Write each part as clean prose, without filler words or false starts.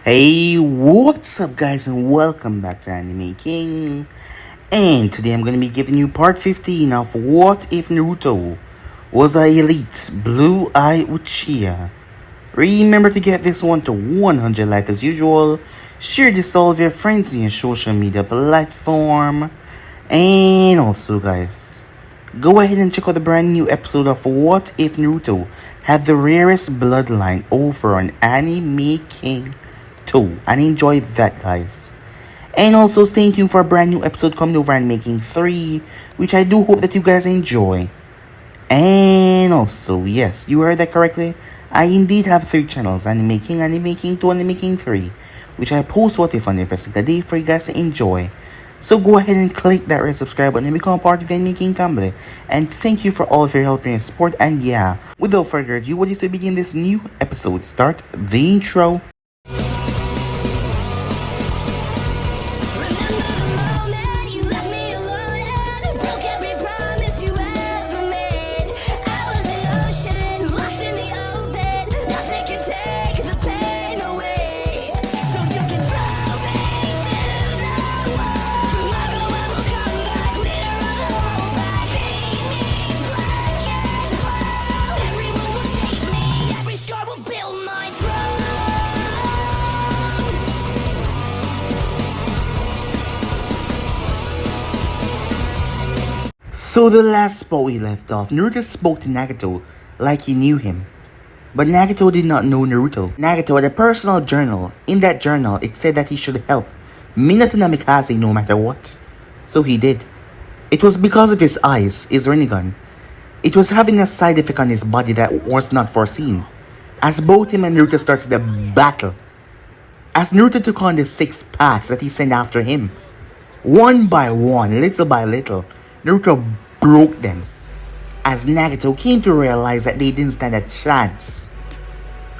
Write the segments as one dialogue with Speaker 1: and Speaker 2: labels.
Speaker 1: Hey, what's up guys and welcome back to Anime King. And today I'm going to be giving you part 15 of What If Naruto Was a Elite Blue Uchiha. Remember to get this one to 100 likes as usual. Share this to all of your friends in your social media platform. And also guys, go ahead and check out the brand new episode of What If Naruto Had the Rarest Bloodline over on Anime King 2 and enjoy that guys. And also stay tuned for a brand new episode coming over and making 3, which I do hope that you guys enjoy. And also, yes, you heard that correctly, I indeed have 3 channels, Anime King 2, Anime King 3, which I post what if on every single day for you guys to enjoy. So go ahead and click that red subscribe button and become a part of the Anime King family. And thank you for all of your help and your support. And yeah, without further ado, what is to begin this new episode? Start the intro. So the last spot we left off, Naruto spoke to Nagato like he knew him. But Nagato did not know Naruto. Nagato had a personal journal. In that journal, it said that he should help Minato Namikaze no matter what. So he did. It was because of his eyes, his Rinnegan. It was having a side effect on his body that was not foreseen. As both him and Naruto started the battle. As Naruto took on the 6 paths that he sent after him. One by one, little by little, Naruto broke them, as Nagato came to realize that they didn't stand a chance.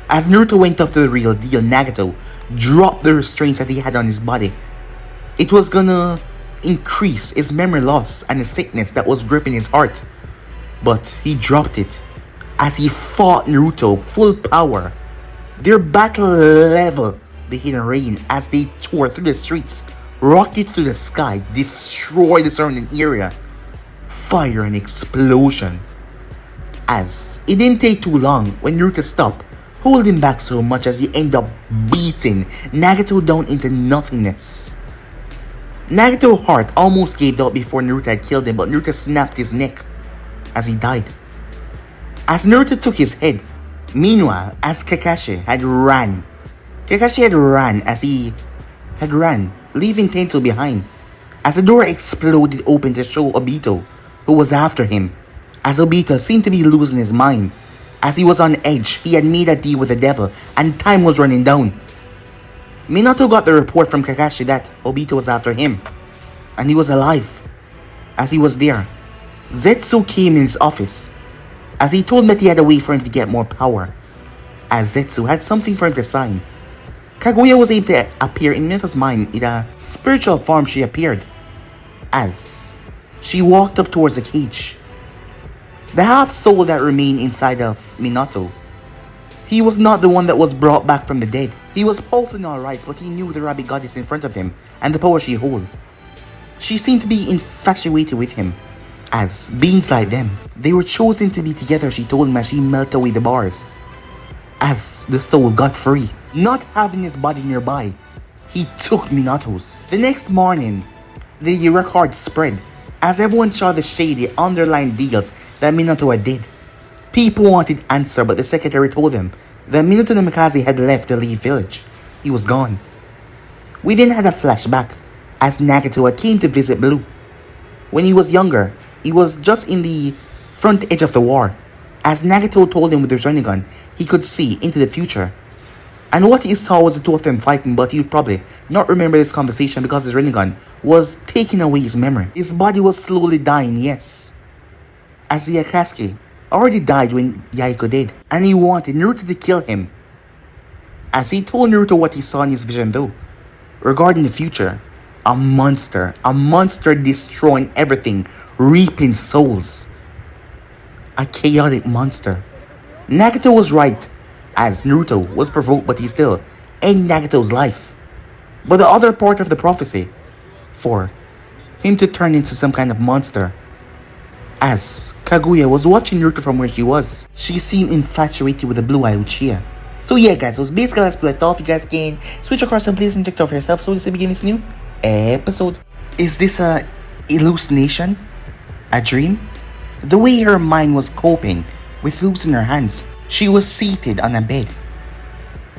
Speaker 1: As Naruto went up to the real deal, Nagato dropped the restraints that he had on his body. It was gonna increase his memory loss and the sickness that was gripping his heart. But he dropped it, as he fought Naruto full power. Their battle leveled the hidden rain as they tore through the streets, rocket through the sky, destroyed the surrounding area. Fire and explosion. As it didn't take too long when Naruto stopped holding back so much as he ended up beating Nagato down into nothingness. Nagato's heart almost gave out before Naruto had killed him, but Naruto snapped his neck as he died. As Naruto took his head, meanwhile, as Kakashi had ran leaving Tento behind. As the door exploded open to show Obito, who was after him. As Obito seemed to be losing his mind. As he was on edge, he had made a deal with the devil and time was running down. Minato got the report from Kakashi that Obito was after him. And he was alive. As he was there, Zetsu came in his office. As he told him that he had a way for him to get more power. As Zetsu had something for him to sign. Kaguya was able to appear in Minato's mind in a spiritual form. She appeared as she walked up towards the cage. The half soul that remained inside of Minato. He was not the one that was brought back from the dead. He was powerful in all rights, but he knew the rabbit goddess in front of him and the power she held. She seemed to be infatuated with him, as beings like them, they were chosen to be together, she told him as she melted away the bars. As the soul got free, not having his body nearby, he took Minato's. The next morning, the record spread as everyone saw the shady underlying deals that Minato had did. People wanted answer, but the secretary told them that Minato Namikaze had left the Leaf Village. He was gone. We then had a flashback as Nagato had came to visit Blue. When he was younger, he was just in the front edge of the war. As Nagato told him with his Rinnegan, he could see into the future. And what he saw was the two of them fighting, but he would probably not remember this conversation because his Rinnegan was taking away his memory. His body was slowly dying, yes. As the Akatsuki already died when Yaiko did, and he wanted Naruto to kill him. As he told Naruto what he saw in his vision though, regarding the future, a monster destroying everything, reaping souls. A chaotic monster. Nagato was right, as Naruto was provoked, but he still end Nagato's life. But the other part of the prophecy, for him to turn into some kind of monster. As Kaguya was watching Naruto from where she was, she seemed infatuated with the Blue Uchiha. So yeah guys, so it's basically let's split off. You guys can switch across and please and check it out for yourself. So this is begin this new episode. Is this a hallucination? A dream? The way her mind was coping with losing her hands, she was seated on a bed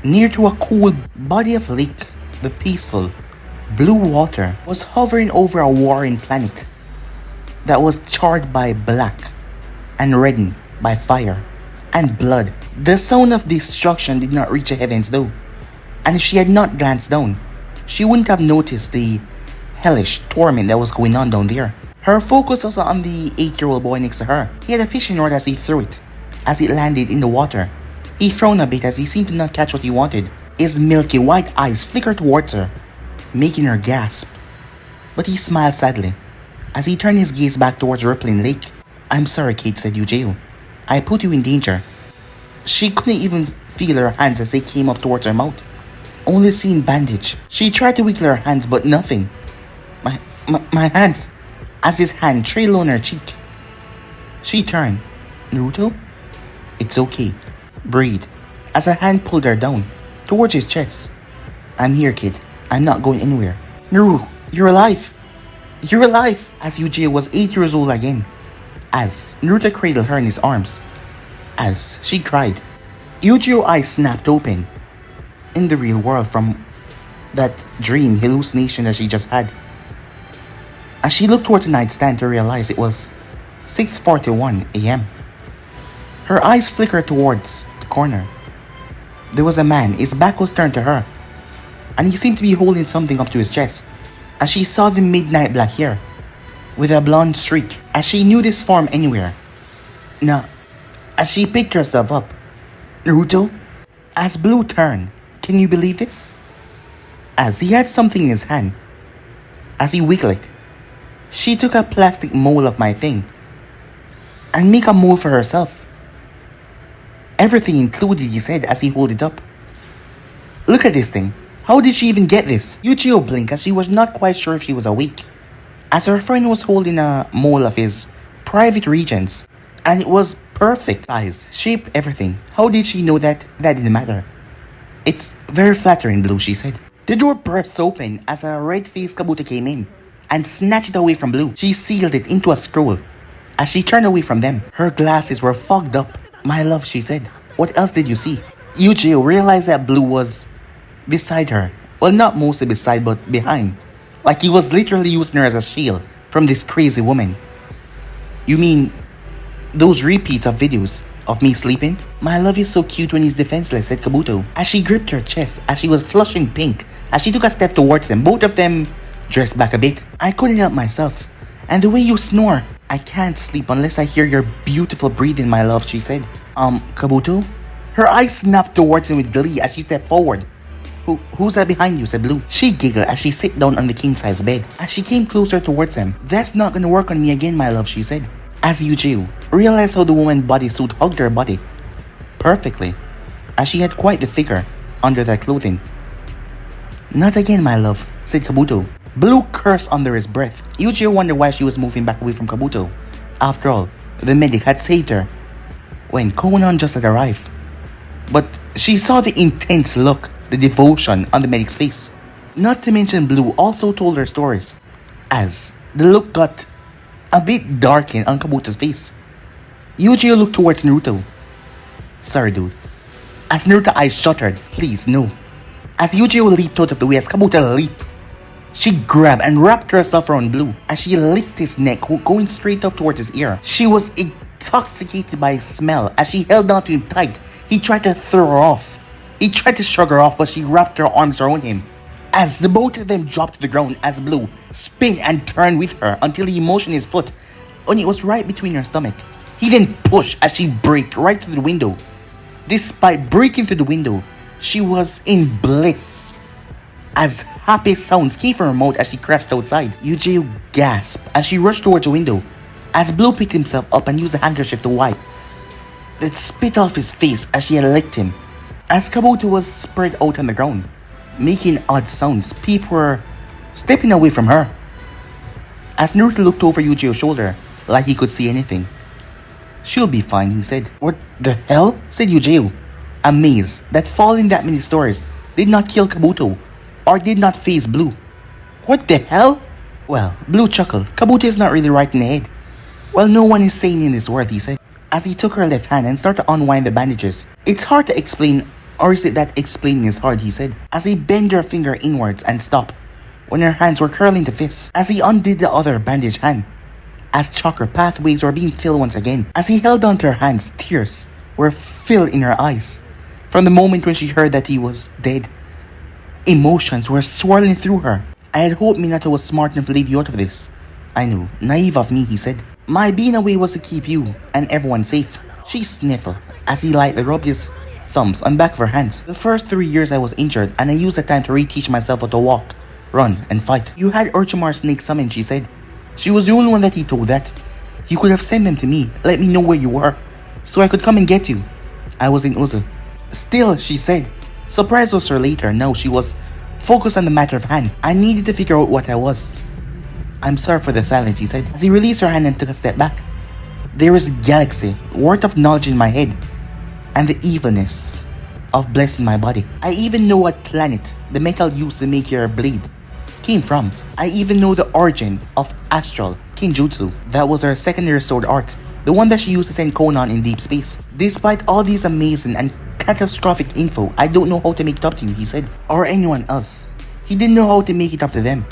Speaker 1: near to a cool body of lake. The peaceful blue water was hovering over a warring planet that was charred by black and reddened by fire and blood. The sound of destruction did not reach the heavens though, and if she had not glanced down, she wouldn't have noticed the hellish torment that was going on down there. Her focus was on the 8-year-old boy next to her. He had a fishing rod as he threw it. As it landed in the water, he frowned a bit as he seemed to not catch what he wanted. His milky white eyes flickered towards her, making her gasp. But he smiled sadly as he turned his gaze back towards the rippling lake. "I'm sorry, Kate," said Yujiro. "I put you in danger." She couldn't even feel her hands as they came up towards her mouth, only seeing bandage. She tried to wiggle her hands, but nothing. My hands," as his hand trailed on her cheek. She turned. "Naruto?" "It's okay. Breathe," as a hand pulled her down towards his chest. "I'm here, kid. I'm not going anywhere." "Naru, you're alive. You're alive!" As Yujiro was 8 years old again, as Naruto cradled her in his arms. As she cried, Yujiro's eyes snapped open in the real world from that dream hallucination that she just had. As she looked towards the nightstand to realize it was 6:41 a.m. Her eyes flickered towards the corner. There was a man, his back was turned to her, and he seemed to be holding something up to his chest. As she saw the midnight black hair with a blonde streak, as she knew this form anywhere. Now, as she picked herself up, "Naruto?" As Blue turned, "Can you believe this?" As he had something in his hand. As he wiggled it, she took a plastic mold of my thing and make a mold for herself. Everything included, he said as he held it up. "Look at this thing. How did she even get this?" Yujiro blinked as she was not quite sure if she was awake, as her friend was holding a mold of his private regions, and it was perfect size, shape, everything. How did she know that? That didn't matter. "It's very flattering, Blue," she said. The door burst open as a red-faced Kabuto came in and snatched it away from Blue. She sealed it into a scroll. As she turned away from them, her glasses were fogged up. "My love," she said. "What else did you see?" Yujiro realized that Blue was beside her. Well, not mostly beside, but behind. Like he was literally using her as a shield from this crazy woman. "You mean those repeats of videos of me sleeping?" "My love is so cute when he's defenseless," said Kabuto, as she gripped her chest as she was flushing pink as she took a step towards them, both of them dressed back a bit. "I couldn't help myself. And the way you snore. I can't sleep unless I hear your beautiful breathing, my love," she said. Kabuto?" Her eyes snapped towards him with glee as she stepped forward. Who's that behind you?" said Blue. She giggled as she sat down on the king-size bed. As she came closer towards him, "That's not gonna work on me again, my love," she said. As Yujiro realized how the woman's bodysuit hugged her body perfectly, as she had quite the figure under that clothing. "Not again, my love," said Kabuto. Blue cursed under his breath. Yujiro wondered why she was moving back away from Kabuto. After all, the medic had saved her when Konan just had arrived. But she saw the intense look, the devotion on the medic's face. Not to mention Blue also told her stories, as the look got a bit darkened on Kabuto's face. Yujiro looked towards Naruto. "Sorry, dude." As Naruto's eyes shuttered, "Please, no." As Yujiro leaped out of the way, as Kabuto leaped, she grabbed and wrapped herself around Blue as she licked his neck, going straight up towards his ear. She was intoxicated by his smell as she held on to him tight. He tried to throw her off. He tried to shrug her off, but she wrapped her arms around him. As the both of them dropped to the ground, as Blue spun and turned with her until he motioned his foot, and it was right between her stomach. He then pushed as she braked right through the window. Despite breaking through the window, she was in bliss, as happy sounds came from her mouth as she crashed outside. Yujiro gasped as she rushed towards the window, as Blue picked himself up and used the handkerchief to wipe that spit off his face as she had licked him. As Kabuto was spread out on the ground, making odd sounds, people were stepping away from her. As Naruto looked over Yuji's shoulder, like he could see anything. "She'll be fine," he said. "What the hell?" said Yuji, amazed that falling that many stars did not kill Kabuto, or did not phase Blue. "What the hell?" "Well," Blue chuckled, "Kabuto is not really right in the head." "Well, no one is sane in this world," he said, as he took her left hand and started to unwind the bandages. "It's hard to explain, or is it that explaining is hard?" he said, as he bent her finger inwards and stopped, when her hands were curling to fists, as he undid the other bandaged hand. As chakra pathways were being filled once again, as he held onto her hands, tears were filled in her eyes. From the moment when she heard that he was dead, emotions were swirling through her. "I had hoped Minato was smart enough to leave you out of this. I knew, naive of me," he said. "My being away was to keep you and everyone safe." She sniffled as he lightly rubbed his thumbs on the back of her hands. "The first 3 years I was injured, and I used that time to reteach myself how to walk, run, and fight. You had Orochimaru snake summoned," she said. "She was the only one that he told that. You could have sent them to me, let me know where you were, so I could come and get you. I was in Uzu." "Still," she said. Surprise was her later. Now she was focused on the matter of hand. "I needed to figure out what I was." "I'm sorry for the silence," he said, as he released her hand and took a step back. "There is a galaxy worth of knowledge in my head, and the evilness of blessing my body. I even know what planet the metal used to make your blade came from. I even know the origin of astral kinjutsu. That was her secondary sword art, the one that she used to send Conan in deep space. Despite all these amazing and catastrophic info, I don't know how to make it up to you," he said, "or anyone else." He didn't know how to make it up to them.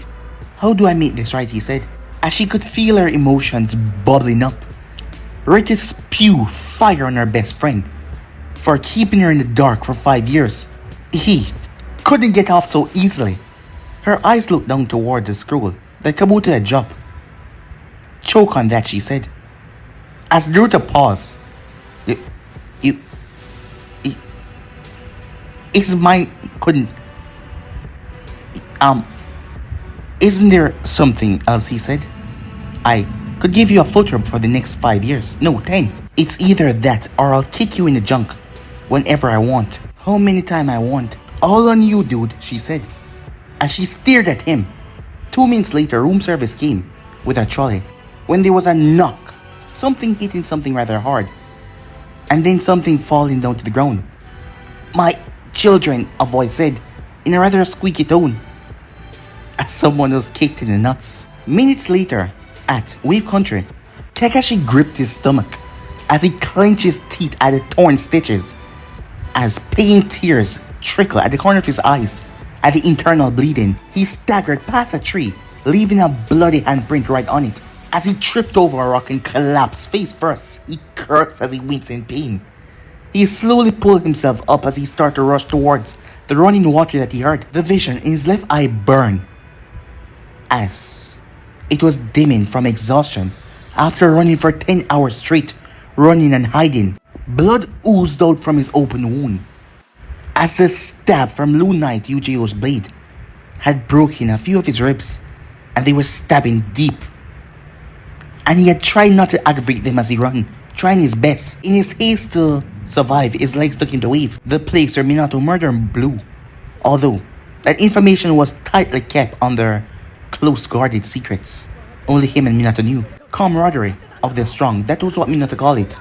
Speaker 1: "How do I make this right?" he said, as she could feel her emotions bubbling up, ready to spew fire on her best friend for keeping her in the dark for 5 years. He couldn't get off so easily. Her eyes looked down toward the scroll that Kabuto had dropped. "Choke on that," she said. As Naruto paused, his mind couldn't. Isn't there something else?" he said. "I could give you a full trip for the next 5 years. No, 10. It's either that or I'll kick you in the junk whenever I want. How many times I want. All on you, dude," she said, as she stared at him. 2 minutes later, room service came with a trolley, when there was a knock, something hitting something rather hard, and then something falling down to the ground. "My children," a voice said, in a rather squeaky tone, as someone else kicked in the nuts. Minutes later, at Wave Country, Kakashi gripped his stomach as he clenched his teeth at the torn stitches, as pain tears trickled at the corner of his eyes at the internal bleeding. He staggered past a tree, leaving a bloody handprint right on it. As he tripped over a rock and collapsed face first, he cursed as he winced in pain. He slowly pulled himself up as he started to rush towards the running water that he heard. The vision in his left eye burned, as it was dimming from exhaustion after running for 10 hours straight, running and hiding. Blood oozed out from his open wound, as the stab from Blue Knight Yuji's blade had broken a few of his ribs, and they were stabbing deep. And he had tried not to aggravate them as he ran, trying his best. In his haste to survive, his legs took him to Wave, the place where Minato murdered Blue. Although that information was tightly kept under close guarded secrets, only him and Minato knew. Camaraderie of the strong, that was what Minato called it.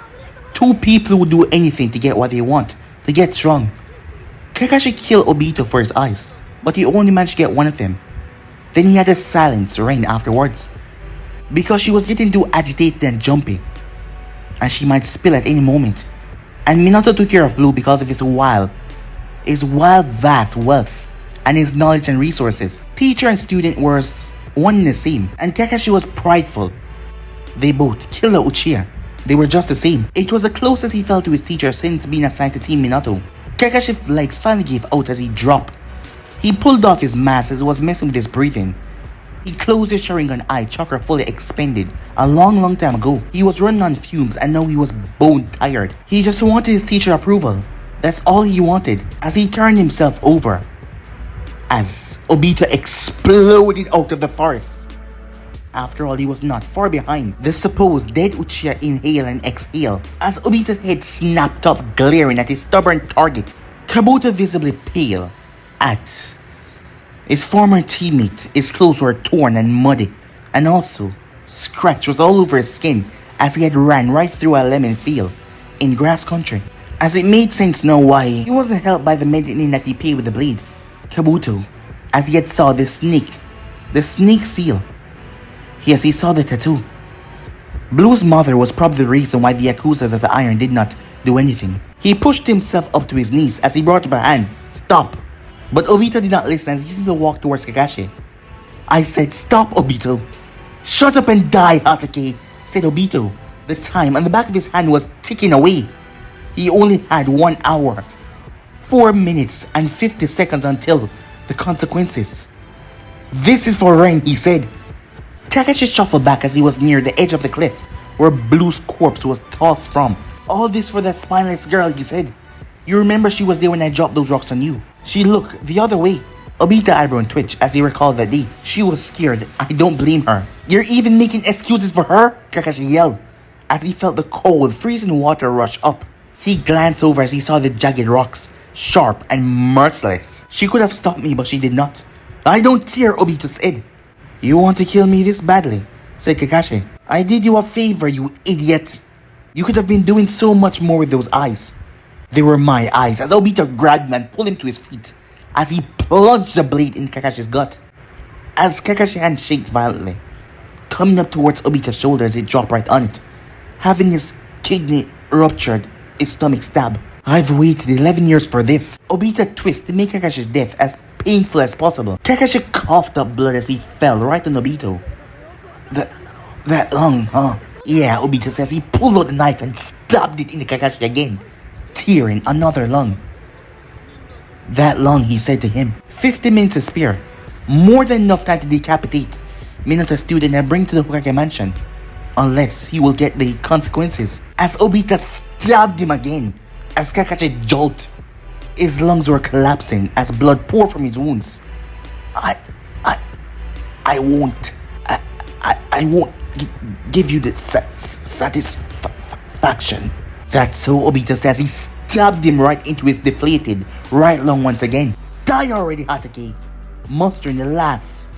Speaker 1: 2 people who would do anything to get what they want, to get strong. Kakashi killed Obito for his eyes, but he only managed to get one of them. Then he had a silence reign afterwards, because she was getting too agitated and jumpy, and she might spill at any moment. And Minato took care of Blue because of his wild vast wealth and his knowledge and resources. Teacher and student were one and the same, and Kakashi was prideful. They both killed the Uchiha. They were just the same. It was the closest he felt to his teacher since being assigned to Team Minato. Kakashi's legs finally gave out as he dropped. He pulled off his mask as it was messing with his breathing. He closed his Sharingan eye chakra fully expended a long time ago. He was running on fumes and now he was bone tired. He just wanted his teacher approval. That's all he wanted. As he turned himself over, as Obito exploded out of the forest. After all, he was not far behind. The supposed dead Uchiha inhale and exhale as Obito's head snapped up, glaring at his stubborn target. Kabuto visibly pale at his former teammate. His clothes were torn and muddy, and also scratch was all over his skin as he had ran right through a lemon field in grass country. As it made sense now why he wasn't helped by the medicine that he paid with the blade. Kabuto, as he had saw the snake seal. Yes, he saw the tattoo. Blue's mother was probably the reason why the Yakuzas of the Iron did not do anything. He pushed himself up to his knees as he brought up a hand. Stop! But Obito did not listen as he seemed to walk towards Kakashi. I said stop, Obito. Shut up and die, Hatake, said Obito. The time on the back of his hand was ticking away. He only had 1 hour, 4 minutes and 50 seconds until the consequences. This is for Ren, he said. Kakashi shuffled back as he was near the edge of the cliff where Blue's corpse was tossed from. All this for that spineless girl, he said. You remember she was there when I dropped those rocks on you. She looked the other way. Obito eyebrow twitched as he recalled that day. She was scared. I don't blame her. You're even making excuses for her? Kakashi yelled as he felt the cold, freezing water rush up. He glanced over as he saw the jagged rocks, sharp and merciless. She could have stopped me, but she did not. I don't care, Obito said. You want to kill me this badly, said Kakashi. I did you a favor, you idiot. You could have been doing so much more with those eyes. They were my eyes as Obito grabbed him and pulled him to his feet as he plunged the blade in Kakashi's gut. As Kakashi's hand shook violently, coming up towards Obito's shoulder as it dropped right on it, having his kidney ruptured, his stomach stabbed. I've waited 11 years for this. Obito twisted to make Kakashi's death as painful as possible. Kakashi coughed up blood as he fell right on Obito. That lung, huh? Yeah, Obito says he pulled out the knife and stabbed it into Kakashi again, tearing another lung. That lung, he said to him. 50 minutes to spare. More than enough time to decapitate Minato's student and bring to the Hokage mansion. Unless he will get the consequences. As Obito stabbed him again, as Kakashi jolted, his lungs were collapsing as blood poured from his wounds. I won't give you the satisfaction. That's so, Obito says. He stabbed him right into his deflated right lung once again. Die already, Hatake. Mustering the last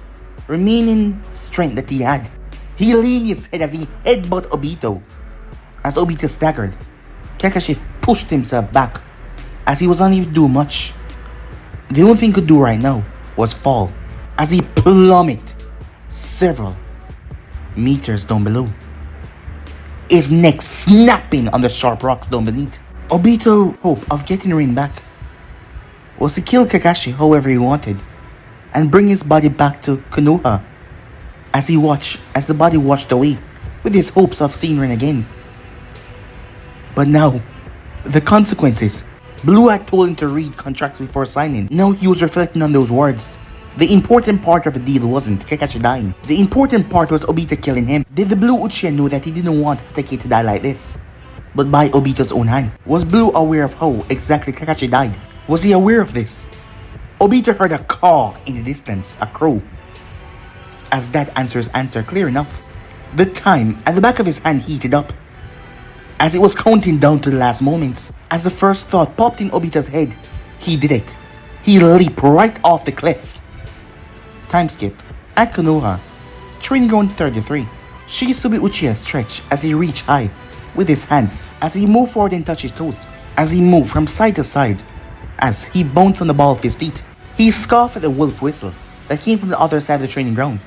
Speaker 1: remaining strength that he had. He leaned his head as he headbutted Obito. As Obito staggered, Kakashi pushed himself back as he was unable to do much. The only thing he could do right now was fall as he plummeted several meters down below, his neck snapping on the sharp rocks down beneath. Obito's hope of getting Rin back was to kill Kakashi however he wanted and bring his body back to Konoha as the body washed away with his hopes of seeing Rin again. But now, the consequences. Blue had told him to read contracts before signing. Now he was reflecting on those words. The important part of the deal wasn't Kakashi dying. The important part was Obito killing him. Did the Blue Uchiha know that he didn't want Hatake to die like this, but by Obito's own hand? Was Blue aware of how exactly Kakashi died? Was he aware of this? Obito heard a caw in the distance, a crow. As that answer clear enough. The time at the back of his hand heated up as it was counting down to the last moments. As the first thought popped in Obito's head, he did it. He leaped right off the cliff. Time skip. At Konoha, training ground 33, Shizube Uchiha stretched as he reached high with his hands as he moved forward and touched his toes. As he moved from side to side, as he bounced on the ball of his feet, he scoffed at the wolf whistle that came from the other side of the training ground.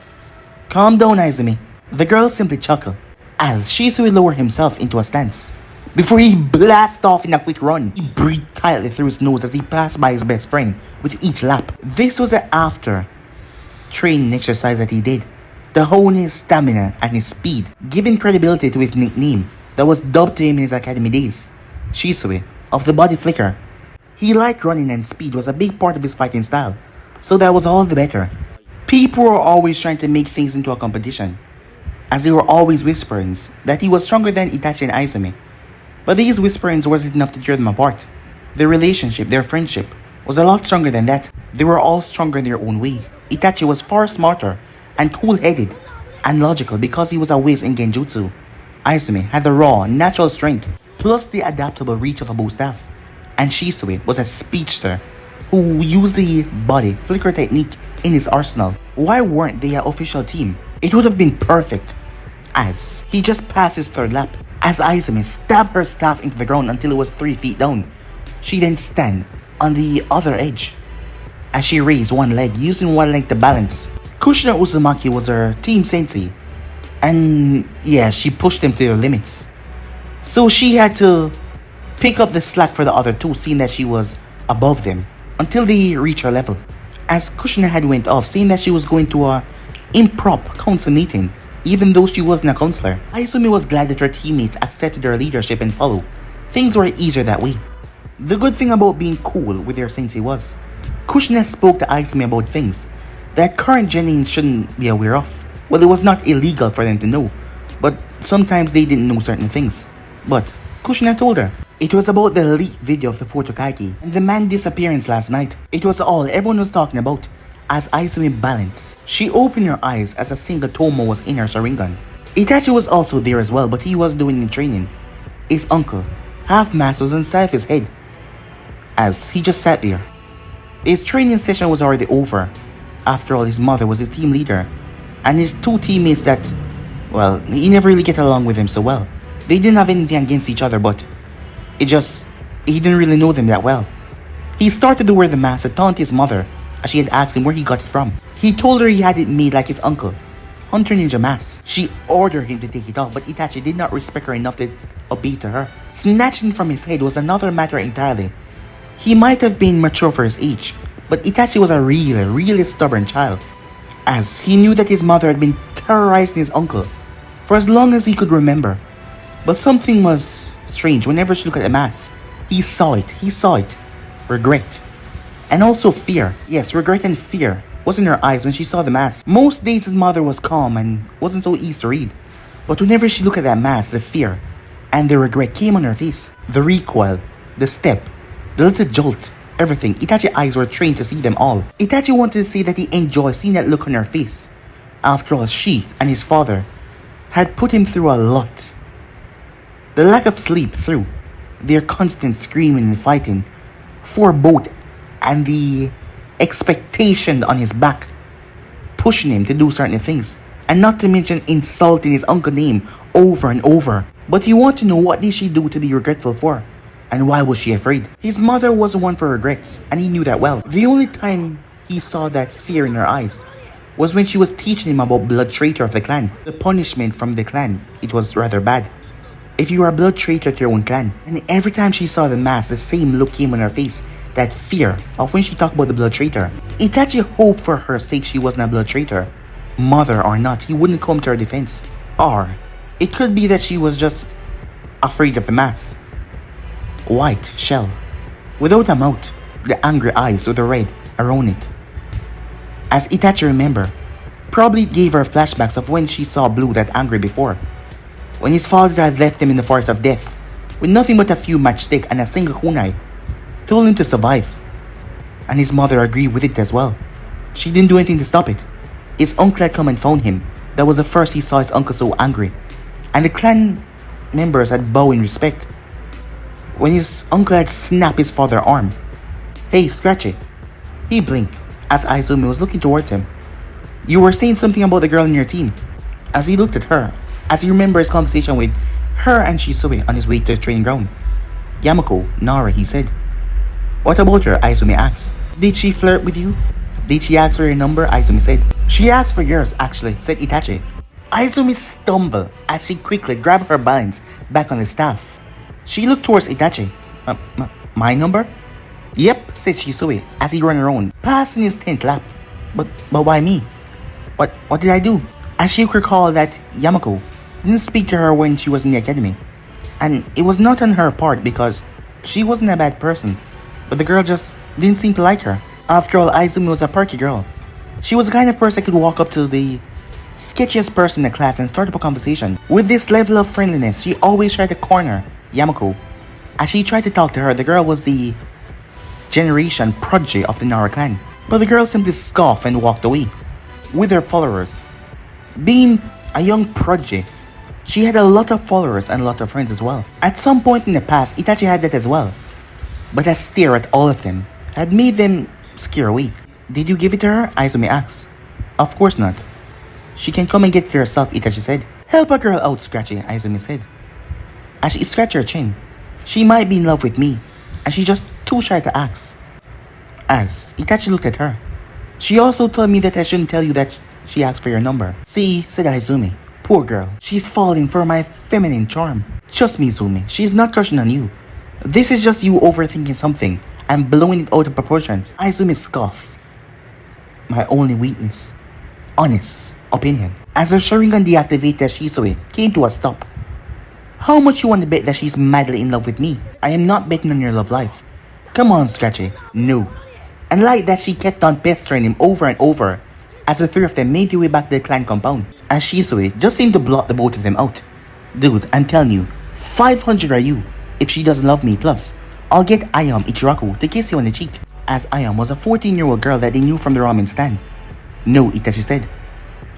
Speaker 1: Calm down, Izumi. The girl simply chuckled as Shizube lowered himself into a stance. Before he blasted off in a quick run, he breathed tightly through his nose as he passed by his best friend with each lap. This was an after training exercise that he did to hone his stamina and his speed, giving credibility to his nickname that was dubbed to him in his academy days, Shizube of the body flicker. He liked running and speed was a big part of his fighting style, so that was all the better. People were always trying to make things into a competition, as there were always whisperings that he was stronger than Itachi and Izumi. But these whisperings wasn't enough to tear them apart. Their relationship, their friendship, was a lot stronger than that. They were all stronger in their own way. Itachi was far smarter and cool-headed and logical because he was a whiz in genjutsu. Izumi had the raw, natural strength, plus the adaptable reach of a bow staff. and Shisui was a speedster who used the body flicker technique in his arsenal. Why weren't they an official team? It would have been perfect, as he just passed his third lap. As Izumi stabbed her staff into the ground until it was 3 feet down, she then stand on the other edge as she raised one leg, using one leg to balance. Kushina Uzumaki was her team sensei, and yeah, she pushed them to their limits. So she had to pick up the slack for the other two, seeing that she was above them, until they reach her level. As Kushina had went off, saying that she was going to a improper council meeting, even though she wasn't a counselor. Izumi was glad that her teammates accepted her leadership and followed. Things were easier that way. The good thing about being cool with their sensei was, Kushina spoke to Izumi about things that current Genin shouldn't be aware of. Well, it was not illegal for them to know, but sometimes they didn't know certain things. But Kushina told her. It was about the leaked video of the Photokaki and the man's disappearance last night. It was all everyone was talking about. As Izumi balanced, she opened her eyes as a single Tomo was in her Sharingan. Itachi was also there as well, but he was doing the training. His uncle, half-mast, was inside of his head, as he just sat there. His training session was already over. After all, his mother was his team leader, and his two teammates that, well, he never really get along with him so well. They didn't have anything against each other, but he didn't really know them that well. He started to wear the mask to taunt his mother, as she had asked him where he got it from. He told her he had it made like his uncle, Hunter Ninja Mask. She ordered him to take it off, but Itachi did not respect her enough to obey to her. Snatching from his head was another matter entirely. He might have been mature for his age, but Itachi was a really stubborn child, as he knew that his mother had been terrorizing his uncle for as long as he could remember. But something was strange whenever she looked at the mask. He saw it. Regret. And also fear. Yes, regret and fear was in her eyes when she saw the mask. Most days his mother was calm and wasn't so easy to read. But whenever she looked at that mask, the fear and the regret came on her face. The recoil, the step, the little jolt, everything. Itachi's eyes were trained to see them all. Itachi wanted to say that he enjoyed seeing that look on her face. After all, she and his father had put him through a lot. The lack of sleep through their constant screaming and fighting for both, and the expectation on his back pushing him to do certain things, and not to mention insulting his uncle's name over and over. But he wanted to know what did she do to be regretful for, and why was she afraid? His mother wasn't one for regrets, and he knew that well. The only time he saw that fear in her eyes was when she was teaching him about blood traitor of the clan. The punishment from the clan, it was rather bad. If you are a blood traitor to your own clan. And every time she saw the mask, the same look came on her face. That fear of when she talked about the blood traitor. Itachi hoped for her sake she wasn't a blood traitor. Mother or not, he wouldn't come to her defense. Or it could be that she was just afraid of the mask. White shell, without a mouth, the angry eyes with the red around it. As Itachi remembered, probably gave her flashbacks of when she saw Blue that angry before. When his father had left him in the forest of death, with nothing but a few matchsticks and a single kunai, told him to survive. And his mother agreed with it as well. She didn't do anything to stop it. His uncle had come and found him. That was the first he saw his uncle so angry. And the clan members had bowed in respect. When his uncle had snapped his father's arm. Hey, Scratchy. He blinked as Izumi was looking towards him. You were saying something about the girl in your team. As he looked at her, as he remembered his conversation with her and Shisui on his way to the training ground. Yamako, Nara, he said. What about her? Izumi asked. Did she flirt with you? Did she ask for your number? Izumi said. She asked for yours, actually, said Itachi. Izumi stumbled as she quickly grabbed her balance back on the staff. She looked towards Itachi. My number? Yep, said Shisui as he ran around, passing his 10th lap. But why me? What did I do? As she recalled that Yamako didn't speak to her when she was in the academy. And it was not on her part because she wasn't a bad person. But the girl just didn't seem to like her. After all, Izumi was a perky girl. She was the kind of person that could walk up to the sketchiest person in the class and start up a conversation. With this level of friendliness, she always tried to corner Yamako. As she tried to talk to her, the girl was the generation prodigy of the Nara clan. But the girl simply scoffed and walked away. With her followers. Being a young prodigy, she had a lot of followers and a lot of friends as well. At some point in the past, Itachi had that as well. but a stare at all of them had made them scare away. Did you give it to her? Izumi asked. Of course not. She can come and get it herself, Itachi said. Help a girl out, Scratchy, Izumi said. As she scratched her chin, she might be in love with me, and she's just too shy to ask. As Itachi looked at her, she also told me that I shouldn't tell you that she asked for your number. See, said Izumi. Poor girl, she's falling for my feminine charm. Trust me, Izumi, she's not crushing on you. This is just you overthinking something and blowing it out of proportions. Izumi scoffed. My only weakness. Honest opinion. As her Sharingan deactivated Shisui came to a stop. How much you want to bet that she's madly in love with me? I am not betting on your love life. Come on, Scratchy. No. And like that, she kept on pestering him over and over as the three of them made their way back to the clan compound. As Shisui just seemed to block the both of them out. Dude, I'm telling you, 500 are you if she doesn't love me. Plus, I'll get Ayam Ichiraku to kiss you on the cheek. As Ayam was a 14-year-old girl that they knew from the ramen stand. No, Itachi said.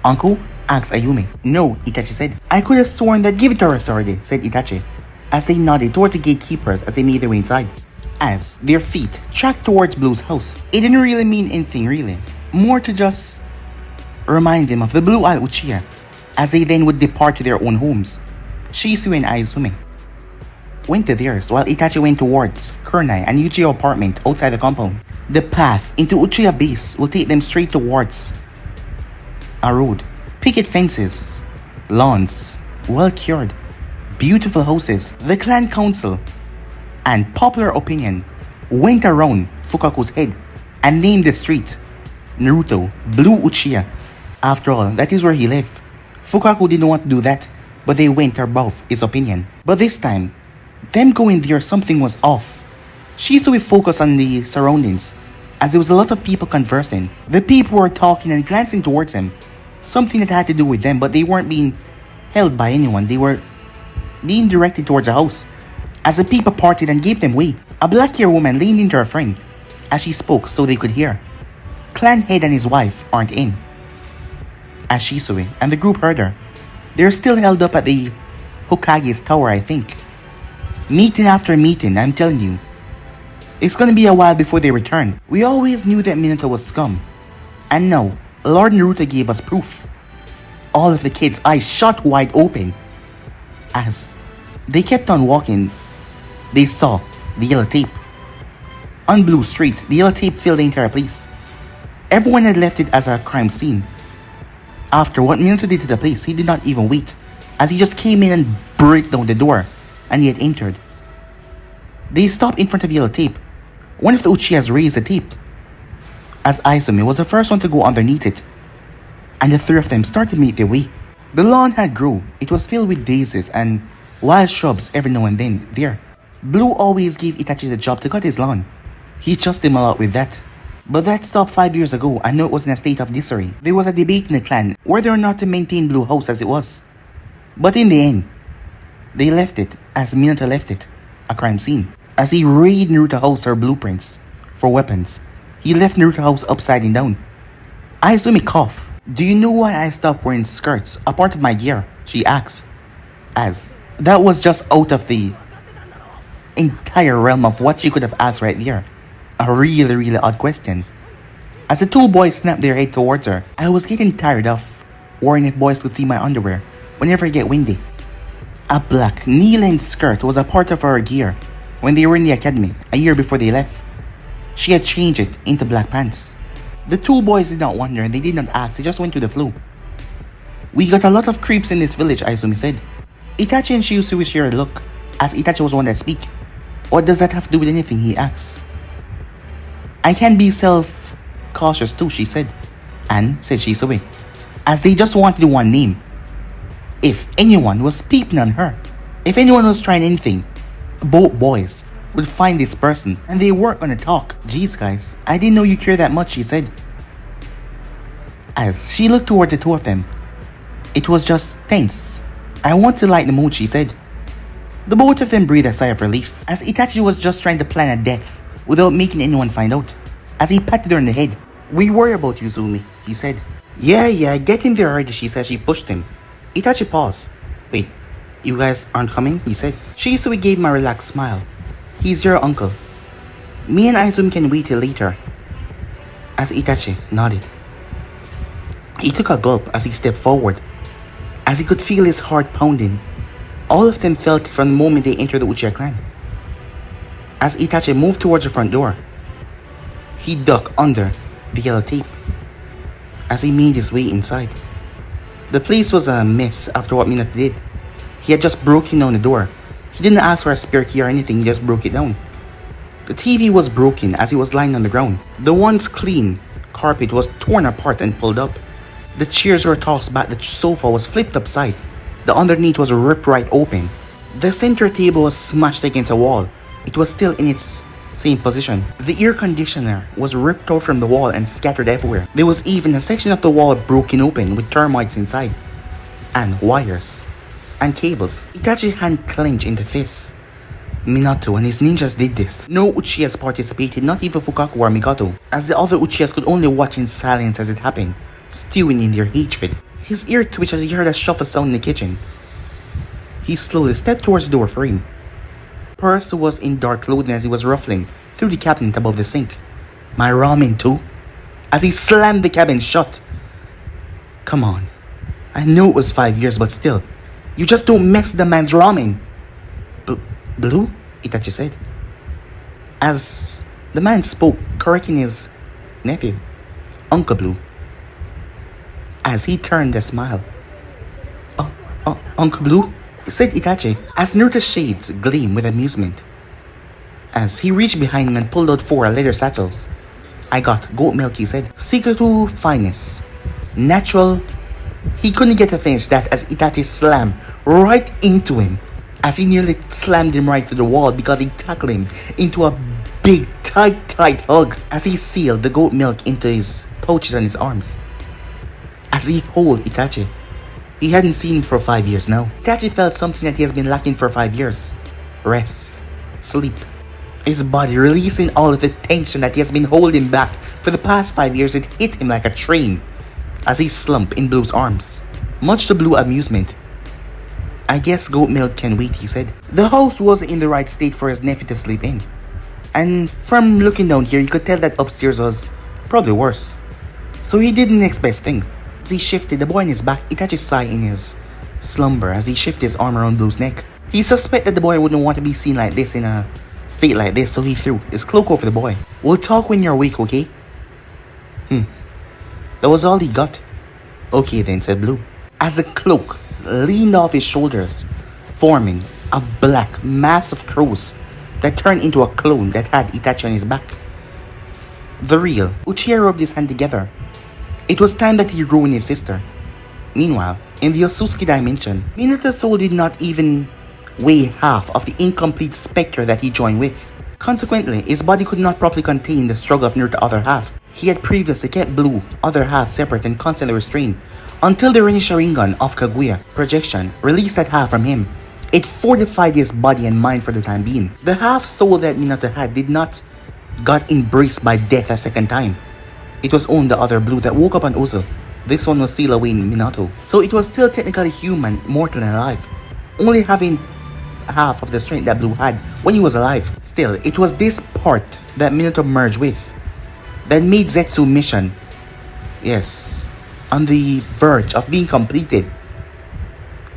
Speaker 1: Uncle? Asked Ayumi. No, Itachi said. I could have sworn that give it to her, Soride, said Itachi, as they nodded towards the gatekeepers as they made their way inside. As their feet tracked towards Blue's house, it didn't really mean anything really. More to just remind them of the Blue Uchiha, as they then would depart to their own homes. Shisui and Izumi went to theirs, while Itachi went towards Kurnai and Yuji's apartment outside the compound. The path into Uchiha base will take them straight towards a road, picket fences, lawns, well cured, beautiful houses. The clan council and popular opinion went around Fukaku's head and named the street Naruto Blue Uchiha. After all, that is where he lived. Fukaku didn't want to do that, but they went above his opinion. But this time, them going there, something was off. Shisui focused on the surroundings, as there was a lot of people conversing. The people were talking and glancing towards him. Something that had to do with them, but they weren't being held by anyone. They were being directed towards a house. As the people parted and gave them way, a black-haired woman leaned into her friend as she spoke so they could hear. Clan head and his wife aren't in. As Shisui and the group heard her, they're still held up at the Hokage's tower, I think. Meeting after meeting, I'm telling you. It's gonna be a while before they return. We always knew that Minato was scum. And now, Lord Naruto gave us proof. All of the kids' eyes shot wide open. As they kept on walking, they saw the yellow tape. On Blue Street, the yellow tape filled the entire place. Everyone had left it as a crime scene. After what Minato did to the place, he did not even wait, as he just came in and broke down the door, and he had entered. They stopped in front of the yellow tape. One of the Uchihas raised the tape, as Izumi was the first one to go underneath it, and the three of them started to make their way. The lawn had grown. It was filled with daisies and wild shrubs every now and then there. Blue always gave Itachi the job to cut his lawn. He trusted him a lot with that. But that stopped 5 years ago, and now it was in a state of disarray. There was a debate in the clan whether or not to maintain Blue House as it was. But in the end, they left it as Minato left it, a crime scene. As he raided Naruto House for blueprints for weapons, he left Naruto House upside down. Izumi coughed. Do you know why I stopped wearing skirts, a part of my gear? She asked. As that was just out of the entire realm of what she could have asked right there. A really odd question. As the two boys snapped their head towards her, I was getting tired of worrying if boys could see my underwear whenever it get windy. A black knee-length skirt was a part of her gear when they were in the academy a year before they left. She had changed it into black pants. The two boys did not wonder and they did not ask, they just went with the flow. We got a lot of creeps in this village, Izumi said. Itachi and Shisui shared a look, as Itachi was one that speak. What does that have to do with anything, he asked. I can be self-cautious too, she said. And, said Shisui, as they just wanted one name. If anyone was peeping on her, if anyone was trying anything, both boys would find this person and they weren't gonna talk. Jeez guys, I didn't know you care that much, she said. As she looked towards the two of them, it was just tense. I want to lighten the mood, she said. The both of them breathed a sigh of relief, as Itachi was just trying to plan a death without making anyone find out. As he patted her on the head, we worry about you, Zumi, he said. Yeah, get in there already, she said. She pushed him. Itachi paused. Wait, you guys aren't coming, he said. Shisui gave him a relaxed smile. He's your uncle. Me and Izumi can wait till later. As Itachi nodded. He took a gulp as he stepped forward, as he could feel his heart pounding. All of them felt it from the moment they entered the Uchiha clan. As Itachi moved towards the front door, he ducked under the yellow tape as he made his way inside. The place was a mess after what Minato did. He had just broken down the door. He didn't ask for a spare key or anything, he just broke it down. The TV was broken as it was lying on the ground. The once clean carpet was torn apart and pulled up. The chairs were tossed back, the sofa was flipped upside. The underneath was ripped right open. The center table was smashed against a wall. It was still in its same position. The air conditioner was ripped out from the wall and scattered everywhere. There was even a section of the wall broken open with termites inside, and wires, and cables. Itachi's hand clenched into fists. Minato and his ninjas did this. No Uchihas participated, not even Fukaku or Nagato, as the other Uchihas could only watch in silence as it happened, stewing in their hatred. His ear twitched as he heard a shuffle sound in the kitchen. He slowly stepped towards the door frame. Purse was in dark clothing as he was ruffling through the cabinet above the sink. My ramen too? As he slammed the cabinet shut. Come on. I know it was 5 years, but still. You just don't mess with the man's ramen. Blue? Itachi said. As the man spoke, correcting his nephew, Uncle Blue. As he turned a smile. Uncle Blue? Said Itachi, as Naruto's shades gleamed with amusement. As he reached behind him and pulled out 4 leather satchels. I got goat milk, he said. Secret to finest. Natural. He couldn't get to finish that as Itachi slammed right into him. As he nearly slammed him right to the wall because he tackled him into a big tight hug. As he sealed the goat milk into his pouches on his arms. As he held Itachi. He hadn't seen him for 5 years now. Itachi felt something that he has been lacking for 5 years. Rest. Sleep. His body releasing all of the tension that he has been holding back for the past 5 years. It hit him like a train as he slumped in Blue's arms. Much to Blue's amusement. I guess goat milk can wait, he said. The house wasn't in the right state for his nephew to sleep in. And from looking down here, you could tell that upstairs was probably worse. So he did the next best thing. As he shifted the boy on his back, Itachi sighed in his slumber as he shifted his arm around Blue's neck. He suspected the boy wouldn't want to be seen like this in a state like this, so he threw his cloak over the boy. We'll talk when you're awake, okay? That was all he got. Okay then, said Blue. As the cloak leaned off his shoulders, forming a black mass of crows that turned into a clone that had Itachi on his back. The real Uchiha rubbed his hand together. It was time that he ruined his sister. Meanwhile, in the Otsutsuki dimension, Minato's soul did not even weigh half of the incomplete spectre that he joined with. Consequently, his body could not properly contain the struggle of Naruto's other half. He had previously kept Blue, other half separate and constantly restrained, until the Rin Sharingan of Kaguya projection released that half from him. It fortified his body and mind for the time being. The half soul that Minato had did not got embraced by death a second time. It was only the other Blue that woke up on Ozu. This one was sealed away in Minato. So it was still technically human, mortal and alive. Only having half of the strength that Blue had when he was alive. Still, it was this part that Minato merged with that made Zetsu's mission, yes, on the verge of being completed.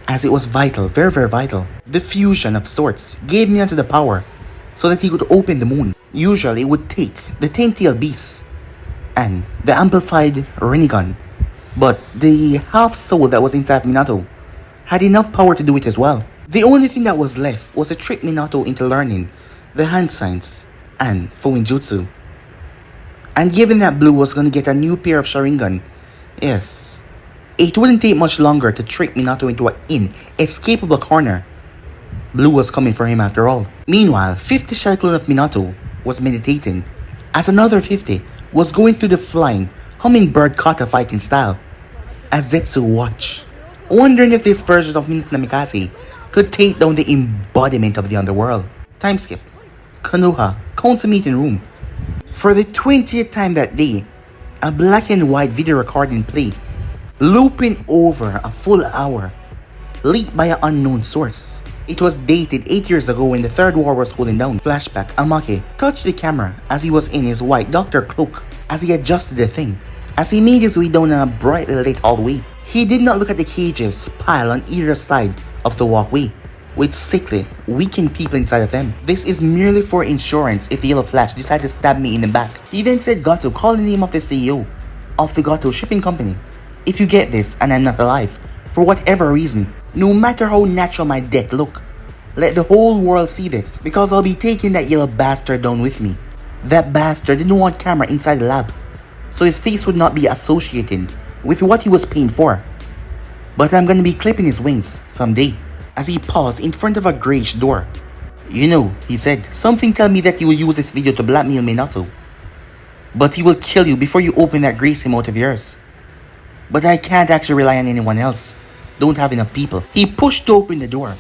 Speaker 1: As it was vital, very vital. The fusion of sorts gave Minato the power so that he could open the moon. Usually it would take the 10-tailed beast and the amplified Rinnegan, but the half soul that was inside Minato had enough power to do it as well. The only thing that was left was to trick Minato into learning the hand signs and Fuinjutsu. And given that Blue was going to get a new pair of Sharingan, yes, it wouldn't take much longer to trick Minato into an inescapable corner. Blue was coming for him after all. Meanwhile, 50 Shadow Clone of Minato was meditating, as another 50 was going through the flying, hummingbird kata fighting style, as Zetsu watched, wondering if this version of Minato Namikaze could take down the embodiment of the underworld. Time skip. Konoha, council meeting room. For the 20th time that day, a black and white video recording played, looping over a full hour, leaked by an unknown source. It was dated 8 years ago when the Third War was cooling down. Flashback, Amake touched the camera as he was in his white doctor cloak as he adjusted the thing. As he made his way down a brightly lit hallway, he did not look at the cages piled on either side of the walkway, with sickly, weakened people inside of them. This is merely for insurance if the Yellow Flash decided to stab me in the back. He then said Gato called the name of the CEO of the Gato shipping company. If you get this and I'm not alive, for whatever reason, no matter how natural my death look, let the whole world see this, because I'll be taking that yellow bastard down with me. That bastard didn't want camera inside the lab, so his face would not be associated with what he was paying for. But I'm gonna be clipping his wings someday. As he paused in front of a grayish door. You know, he said, something tell me that you will use this video to blackmail Minato. But he will kill you before you open that greasy mouth of yours. But I can't actually rely on anyone else. Don't have enough people. He pushed open the door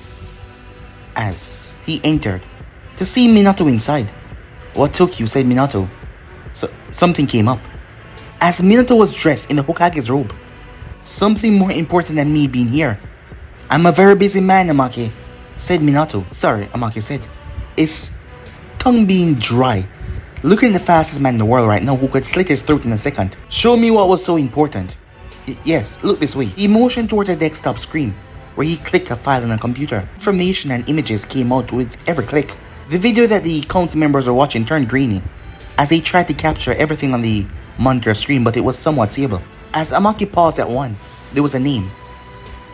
Speaker 1: as he entered to see Minato inside. What took you? Said Minato. So something came up. As Minato was dressed in the Hokage's robe. Something more important than me being here. I'm a very busy man, Amake, said Minato. Sorry, Amake said. His tongue being dry. Looking at the fastest man in the world right now who could slit his throat in a second. Show me what was so important. Yes, look this way. He motioned towards a desktop screen where he clicked a file on a computer. Information and images came out with every click. The video that the council members were watching turned greeny as they tried to capture everything on the monitor screen, but it was somewhat stable. As Amaki paused at one, there was a name.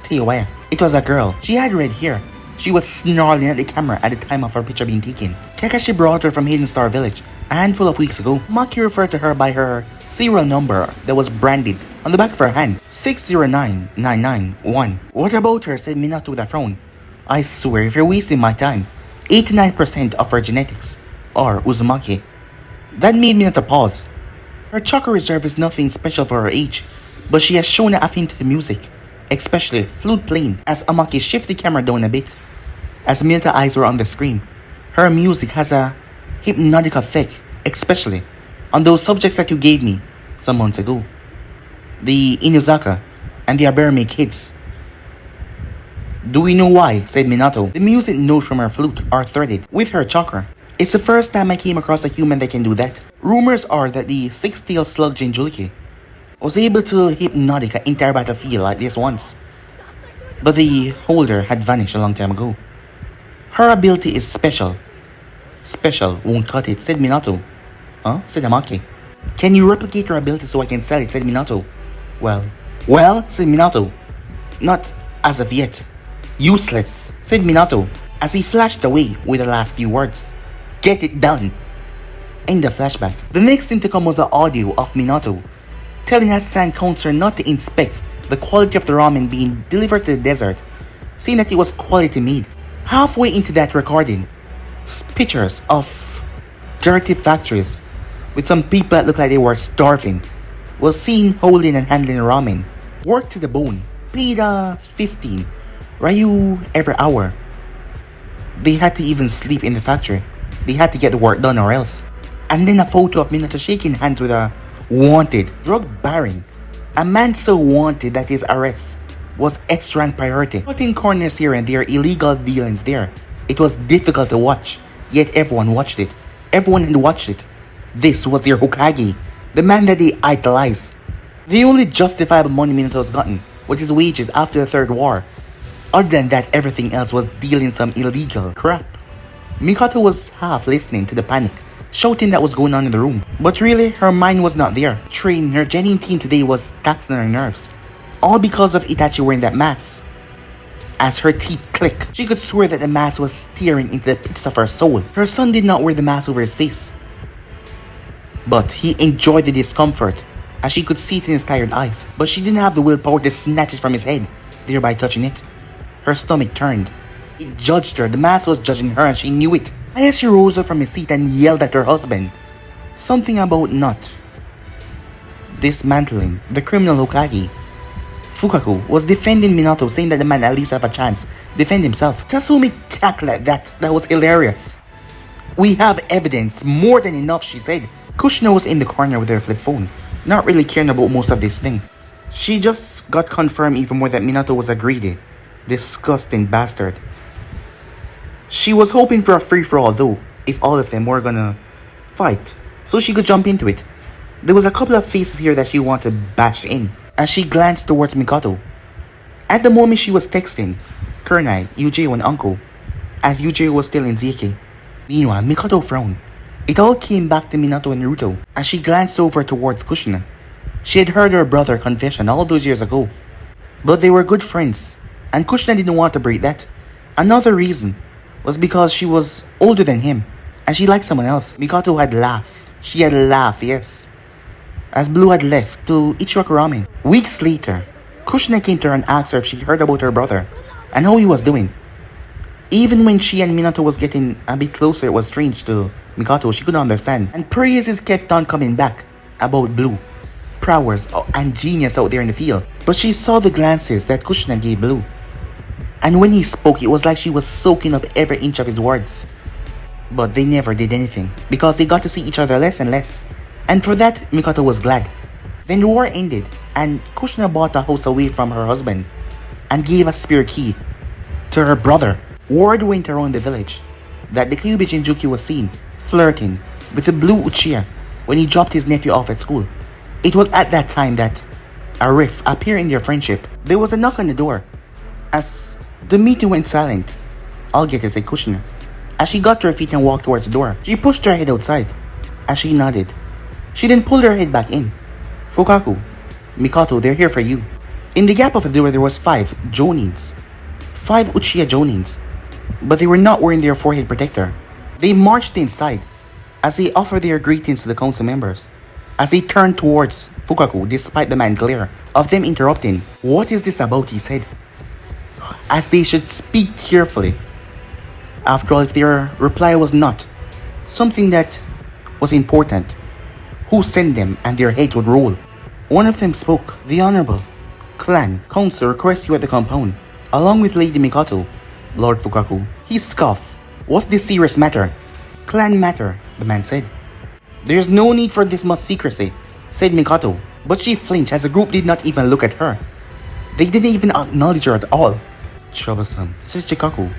Speaker 1: Teowaya. It was a girl. She had red hair. She was snarling at the camera at the time of her picture being taken. Kakashi brought her from Hidden Star Village a handful of weeks ago. Maki referred to her by her serial number that was branded on the back of her hand. 609991. What about her? Said Minato with a frown. I swear if you're wasting my time. 89% of her genetics are Uzumaki. That made Minato pause. Her chakra reserve is nothing special for her age, but she has shown an affinity to music, especially flute playing. As Amaki shifted the camera down a bit, as Minato's eyes were on the screen, her music has a hypnotic effect, especially on those subjects that you gave me some months ago. The Inuzaka and the Aberame kids. Do we know why? Said Minato. The music notes from her flute are threaded with her chakra. It's the first time I came across a human that can do that. Rumors are that the six-tailed slug Jinchuriki was able to hypnotic an entire battlefield like this once, but the holder had vanished a long time ago. Her ability is special. Special won't cut it, said Minato. Huh? Said Amaki. Can you replicate your ability so I can sell it? Said Minato. Well, said Minato. Not as of yet. Useless, said Minato as he flashed away with the last few words. Get it done. End of flashback. The next thing to come was an audio of Minato telling Hassan counselor not to inspect the quality of the ramen being delivered to the desert, saying that it was quality made. Halfway into that recording, pictures of dirty factories with some people that looked like they were starving was seen holding and handling ramen. Work to the bone, paid 15 Ryu every hour. They had to even sleep in the factory. They had to get the work done or else. And then a photo of Minato shaking hands with a wanted drug baron. A man so wanted that his arrest was extra priority. Cutting corners here and there, illegal dealings there. It was difficult to watch, yet everyone watched it. Everyone had watched it. This was their Hokage, the man that they idolized. The only justifiable money Minato's gotten was his wages after the Third War. Other than that, everything else was dealing some illegal crap. Mikoto was half listening to the panic, shouting that was going on in the room. But really, her mind was not there. Training her genuine team today was taxing her nerves. All because of Itachi wearing that mask. As her teeth clicked, she could swear that the mask was staring into the pits of her soul. Her son did not wear the mask over his face, but he enjoyed the discomfort as she could see it in his tired eyes. But she didn't have the willpower to snatch it from his head, thereby touching it. Her stomach turned. It judged her. The mask was judging her and she knew it. As she rose up from his seat and yelled at her husband. Something about not dismantling the criminal Hokage. Fukaku was defending Minato, saying that the man at least have a chance defend himself. Kasumi cackled at that. That was hilarious. We have evidence, more than enough, she said. Kushina was in the corner with her flip phone, not really caring about most of this thing. She just got confirmed even more that Minato was a greedy, disgusting bastard. She was hoping for a free-for-all though, if all of them were gonna fight, so she could jump into it. There was a couple of faces here that she wanted to bash in, as she glanced towards Minato. At the moment she was texting Kurenai, Yujiro and Uncle, as Yujiro was still in Zeiki. Meanwhile, Minato frowned. It all came back to Minato and Naruto as she glanced over towards Kushina. She had heard her brother confession all those years ago, but they were good friends, and Kushina didn't want to break that. Another reason was because she was older than him, and she liked someone else. Minato had laughed. She had laughed, yes, as Blue had left to Ichiraku Ramen. Weeks later, Kushina came to her and asked her if she heard about her brother and how he was doing. Even when she and Minato was getting a bit closer, it was strange to Minato. She couldn't understand. And praises kept on coming back about Blue, prowess and genius out there in the field. But she saw the glances that Kushina gave Blue, and when he spoke, it was like she was soaking up every inch of his words. But they never did anything, because they got to see each other less and less. And for that, Minato was glad. Then the war ended, and Kushina bought a house away from her husband, and gave a spare key to her brother. Word went around the village that the Kyuubi Jinjuki was seen flirting with the Blue Uchiha when he dropped his nephew off at school. It was at that time that a rift appeared in their friendship. There was a knock on the door. As the meeting went silent, I'll get to say Kushina. As she got to her feet and walked towards the door, she pushed her head outside. As she nodded, she then pulled her head back in. Fukaku, Minato, they're here for you. In the gap of the door there was 5 Jonins. 5 Uchiha Jonins. But they were not wearing their forehead protector. They marched inside as they offered their greetings to the council members. As they turned towards Fukaku despite the man glare of them interrupting. What is this about, he said, as they should speak carefully. After all, if their reply was not something that was important, who sent them, and their heads would roll. One of them spoke. The Honorable Clan Council requests you at the compound, along with Lady Minato. Lord Fukaku. He scoffed. What's this serious matter? Clan matter, the man said. There's no need for this much secrecy, said Minato. But she flinched as the group did not even look at her. They didn't even acknowledge her at all. Troublesome, said Shikaku.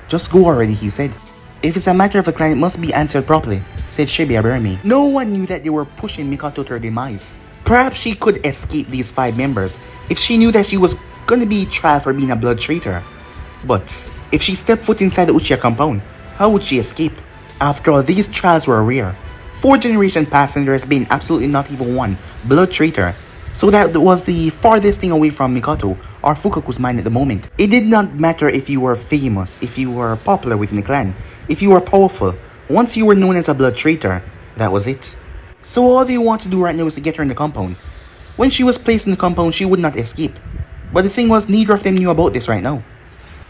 Speaker 1: Just go already, he said. If it's a matter of the clan, it must be answered properly, said Shibuya Bermi. No one knew that they were pushing Minato to her demise. Perhaps she could escape these 5 members if she knew that she was gonna be tried for being a blood traitor. But if she stepped foot inside the Uchiha compound, how would she escape? After all, these trials were rare. 4 generations passed and there has been absolutely not even one blood traitor. So that was the farthest thing away from Minato or Fukaku's mind at the moment. It did not matter if you were famous, if you were popular within the clan, if you were powerful. Once you were known as a blood traitor, that was it. So all they want to do right now is to get her in the compound. When she was placed in the compound, she would not escape. But the thing was, neither of them knew about this right now.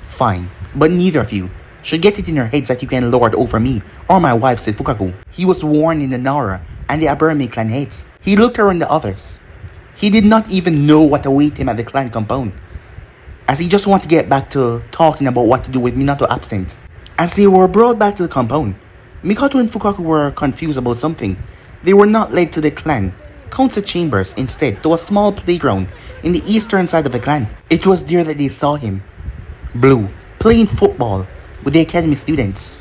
Speaker 1: Fine, but neither of you should get it in your heads that you can lord over me or my wife, said Fukaku. He was warned in the Nara and the Aburame clan heads. He looked around the others. He did not even know what awaited him at the clan compound, as he just wanted to get back to talking about what to do with Minato absent. As they were brought back to the compound, Minato and Fukaku were confused about something. They were not led to the clan council chambers, instead to a small playground in the eastern side of the clan. It was there that they saw him, Blue, playing football with the academy students.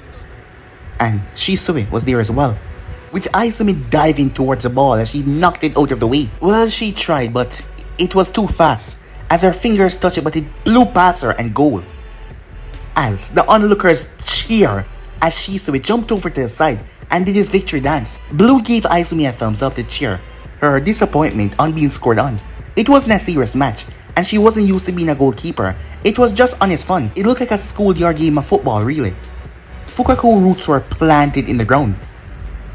Speaker 1: And Shisui was there as well, with Izumi diving towards the ball as she knocked it out of the way. Well, she tried, but it was too fast, as her fingers touched it, but it blew past her and goal. As the onlookers cheer as Shisui jumped over to the side and did his victory dance. Blue gave Izumi a thumbs up to cheer her disappointment on being scored on. It wasn't a serious match, and she wasn't used to being a goalkeeper. It was just honest fun. It looked like a schoolyard game of football, really. Fukaku's roots were planted in the ground,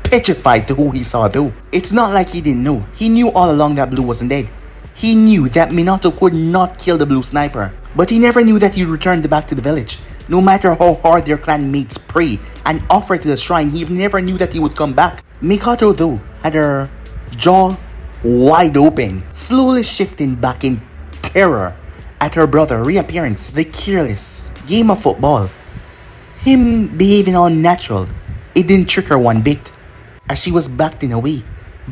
Speaker 1: petrified to who he saw though. It's not like he didn't know. He knew all along that Blue wasn't dead. He knew that Minato could not kill the Blue sniper, but he never knew that he'd returned back to the village. No matter how hard their clan mates pray and offer to the shrine, he never knew that he would come back. Minato though had her jaw wide open, slowly shifting back in terror at her brother's reappearance. The careless game of football, him behaving all natural, it didn't trick her one bit, as she was backing away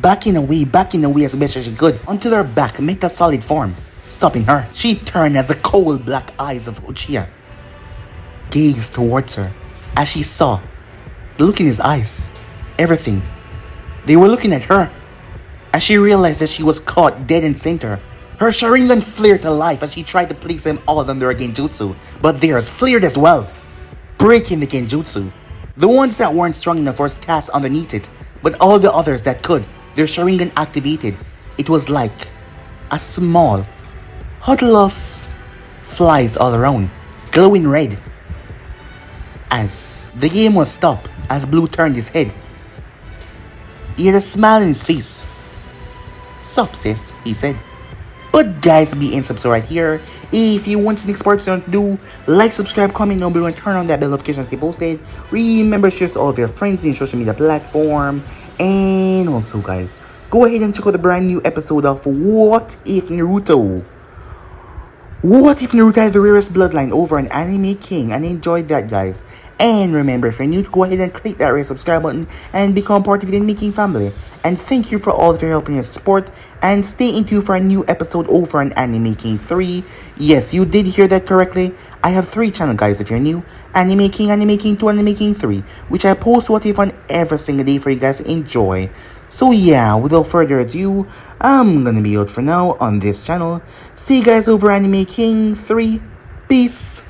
Speaker 1: as best as she could, until her back met a solid form, stopping her. She turned as the cold black eyes of Uchiha gazed towards her, as she saw the look in his eyes. Everything. They were looking at her. As she realized that she was caught dead in center, her Sharingan flared to life as she tried to place them all under a genjutsu, but theirs flared as well, breaking the genjutsu. The ones that weren't strong enough were cast underneath it, but all the others that could, their Sharingan activated. It was like a small huddle of flies all around, glowing red. As the game was stopped, as Blue turned his head, he had a smile on his face. "Sup, sis," he said. But guys, be in subscribe right here. If you want the next part to do, like, subscribe, comment down below, and turn on that bell notification to stay posted. Remember, share to all of your friends in social media platform. And also, guys, go ahead and check out the brand new episode of What If Naruto. What if Naruto had the rarest bloodline over an anime king? And enjoyed that, guys. And remember, if you're new, go ahead and click that red subscribe button and become part of the Making family. And thank you for all of your help and your support. And stay in tune for a new episode over on Anime King 3. Yes, you did hear that correctly. I have 3 channels, guys, if you're new. Anime King 2, Anime King 3. Which I post what if on every single day for you guys to enjoy. So yeah, without further ado, I'm gonna be out for now on this channel. See you guys over Anime King 3. Peace.